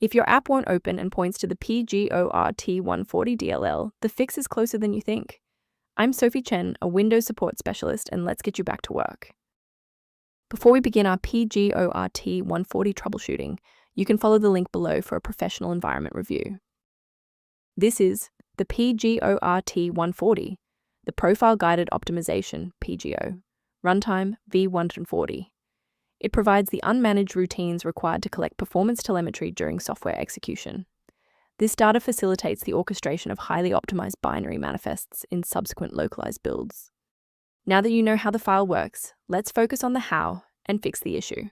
If your app won't open and points to the pgort140 DLL, the fix is closer than you think. I'm Sophie Chen, a Windows support specialist, and let's get you back to work. Before we begin our pgort140 troubleshooting, you can follow the link below for a professional environment review. This is the pgort140, the Profile Guided Optimization (PGO), Runtime v140. It provides the unmanaged routines required to collect performance telemetry during software execution. This data facilitates the orchestration of highly optimized binary manifests in subsequent localized builds. Now that you know how the file works, let's focus on the how and fix the issue.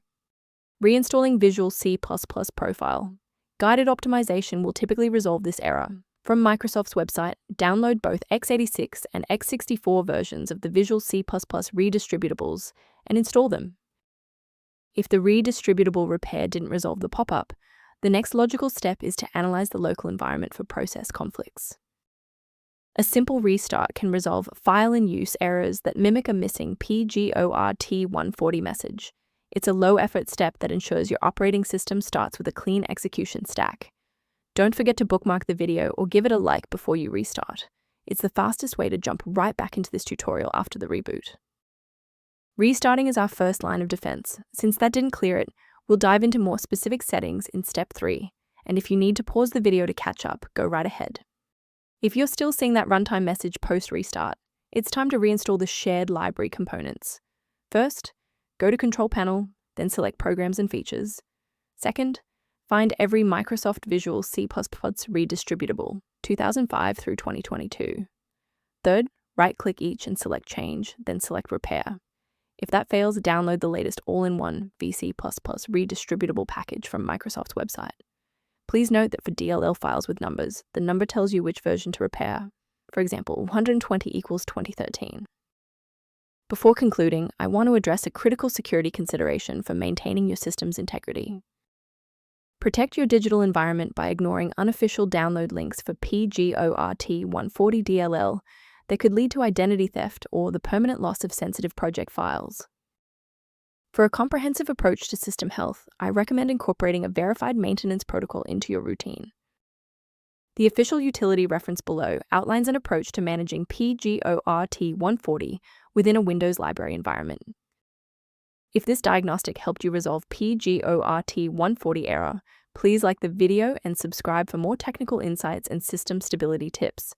Reinstalling Visual C Profile. Guided optimization will typically resolve this error. From Microsoft's website, download both x86 and x64 versions of the Visual C Redistributables and install them. If the redistributable repair didn't resolve the pop-up, the next logical step is to analyze the local environment for process conflicts. A simple restart can resolve file-in-use errors that mimic a missing pgort140 message. It's a low-effort step that ensures your operating system starts with a clean execution stack. Don't forget to bookmark the video or give it a like before you restart. It's the fastest way to jump right back into this tutorial after the reboot. Restarting is our first line of defense. Since that didn't clear it, we'll dive into more specific settings in step 3, and if you need to pause the video to catch up, go right ahead. If you're still seeing that runtime message post-restart, it's time to reinstall the shared library components. First, go to Control Panel, then select Programs and Features. Second, find every Microsoft Visual C Redistributable, 2005 through 2022. Third, right-click each and select Change, then select Repair. If that fails, download the latest all-in-one VC++ redistributable package from Microsoft's website. Please note that for DLL files with numbers, the number tells you which version to repair. For example, 120 equals 2013. Before concluding, I want to address a critical security consideration for maintaining your system's integrity. Protect your digital environment by ignoring unofficial download links for pgort140 DLL that could lead to identity theft or the permanent loss of sensitive project files. For a comprehensive approach to system health, I recommend incorporating a verified maintenance protocol into your routine. The official utility reference below outlines an approach to managing pgort140 within a Windows library environment. If this diagnostic helped you resolve pgort140 error, please like the video and subscribe for more technical insights and system stability tips.